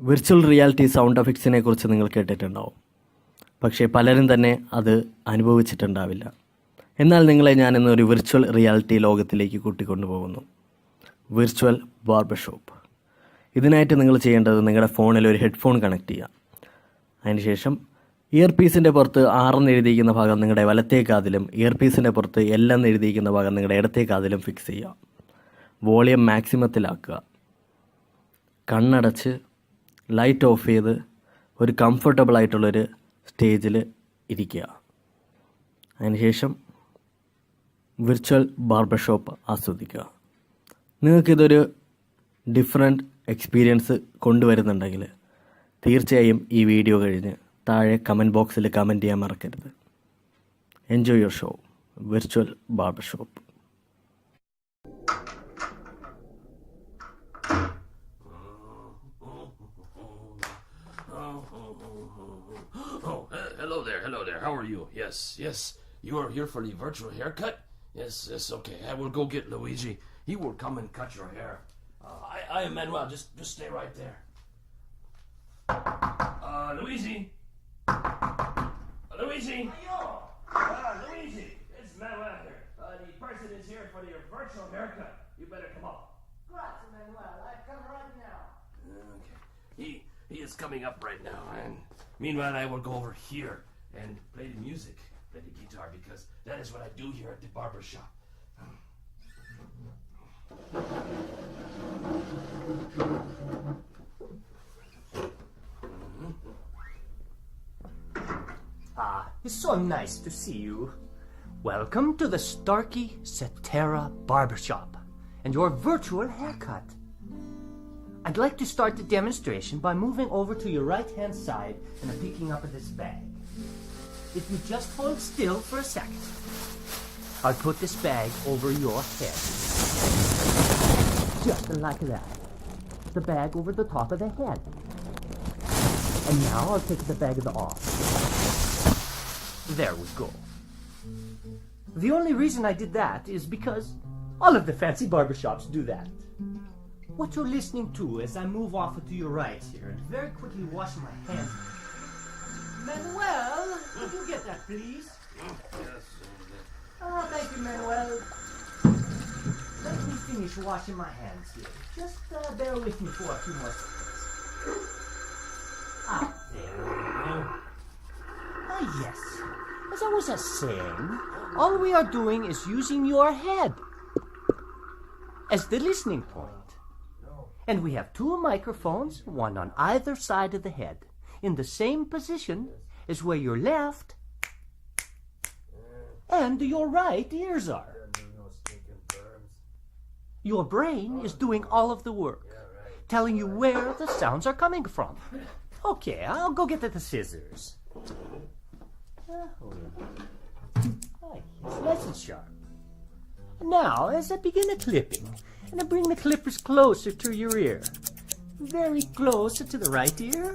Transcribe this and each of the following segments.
Virtual reality sound എഫക്ട്സിനെ കുറിച്ച് നിങ്ങൾ കേട്ടിട്ടുണ്ടാവും. പക്ഷേ പലരും തന്നെ അത് അനുഭവിച്ചിട്ടുണ്ടാവില്ല. എന്നാൽ നിങ്ങളെ ഞാനിന്ന് ഒരു വിർച്വൽ റിയാലിറ്റി ലോകത്തിലേക്ക് കൂട്ടിക്കൊണ്ടു പോകുന്നു. Virtual barber shop. ഇതിനായിട്ട് നിങ്ങൾ ചെയ്യേണ്ടത് നിങ്ങളുടെ ഫോണിൽ ഒരു ഹെഡ്ഫോൺ കണക്ട് ചെയ്യുക. അതിനുശേഷം ഇയർ പീസിൻ്റെ പുറത്ത് 6 എന്ന് എഴുതിയിരിക്കുന്ന ഭാഗം നിങ്ങളുടെ വലത്തേ കാതിലും ഇയർ പീസിൻ്റെ പുറത്ത് L എന്ന് എഴുതിയിരിക്കുന്ന ഭാഗം നിങ്ങളുടെ ഇടത്തേ കാതിലും ഫിക്സ് ചെയ്യുക. വോളിയം മാക്സിമത്തിലാക്കുക. കണ്ണടച്ച് ലൈറ്റ് ഓഫ് ചെയ്ത് ഒരു കംഫർട്ടബിൾ ആയിട്ടുള്ളൊരു സ്റ്റേജിൽ ഇരിക്കുക. അതിനുശേഷം വിർച്വൽ ബാർബർ ഷോപ്പ് ആസ്വദിക്കുക. നിങ്ങൾക്കിതൊരു ഡിഫറെൻറ്റ് എക്സ്പീരിയൻസ് കൊണ്ടുവരുന്നുണ്ടെങ്കിൽ തീർച്ചയായും ഈ വീഡിയോ കഴിഞ്ഞ് താഴെ കമൻറ്റ് ബോക്സിൽ കമൻറ്റ് ചെയ്യാൻ മറക്കരുത്. Enjoy your show, virtual barber shop. Hello there. How are you? Yes. You are here for the virtual haircut? Yes. Okay. I will go get Luigi. He will come and cut your hair. I am Manuel. Just stay right there. Luigi. Luigi. Luigi. It's Manuel here. The person is here for your virtual haircut. You better come up. Grazie, Manuel. I come right now. Okay. He is coming up right now, and meanwhile I will go over here and play the music, play the guitar, because that is what I do here at the barber shop. It's so nice to see you. Welcome to the Starkey Cetera Barbershop and your virtual haircut. I'd like to start the demonstration by moving over to your right-hand side and picking up this bag. If you just hold still for a second, I'll put this bag over your head. Just like that. The bag over the top of the head. And now I'll take the bag off. There we go. The only reason I did that is because all of the fancy barbershops do that. What you're listening to as I move off to your right here and very quickly wash my hands. Manuel, would you get that, please? Yes. Thank you, Manuel. Let me finish washing my hands here. Just bear with me for a few more seconds. There we go. Yes. As I was saying, all we are doing is using your head as the listening point. And we have 2 microphones, one on either side of the head, in the same position as where your left and your right ears are. Your brain is doing all of the work, telling you where the sounds are coming from. Okay, I'll go get the scissors. It's nice and sharp. Now, as I begin the clipping, and I bring the clippers closer to your ear, very close to the right ear.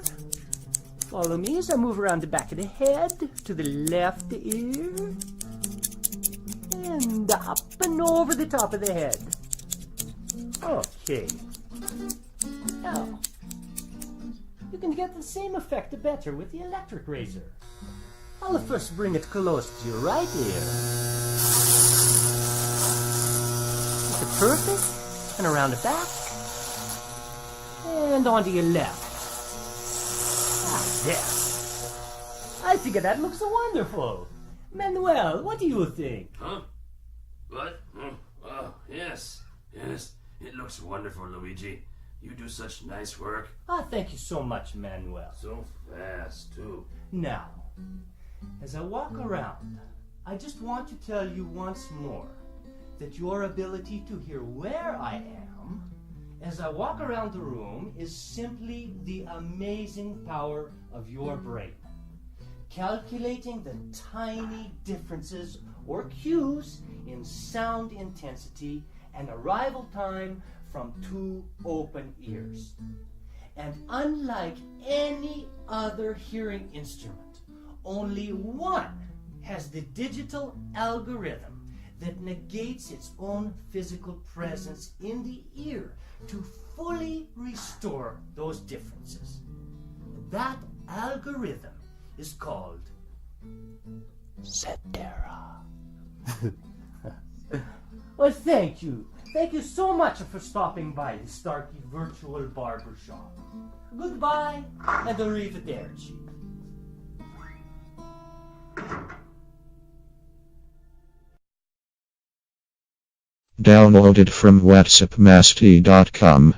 Follow me as I move around the back of the head to the left ear, and up and over the top of the head. Okay. Now, you can get the same effect better with the electric razor. I'll first bring it close to your right ear. Is it perfect? And around the back. And onto your left. There. I think that looks wonderful. Manuel, what do you think? Huh? What? Yes. It looks wonderful, Luigi. You do such nice work. Thank you so much, Manuel. So fast, too. Now, as I walk around, I just want to tell you once more that your ability to hear where I am as I walk around the room is simply the amazing power of your brain. Calculating the tiny differences or cues in sound intensity and arrival time from 2 open ears. And unlike any other hearing instrument, only one has the digital algorithm that negates its own physical presence in the ear to fully restore those differences. That algorithm is called Cetera. Well, thank you. Thank you so much for stopping by the Starkey Virtual Barbershop. Goodbye and arrivederci. Downloaded from whatsappmasty.com.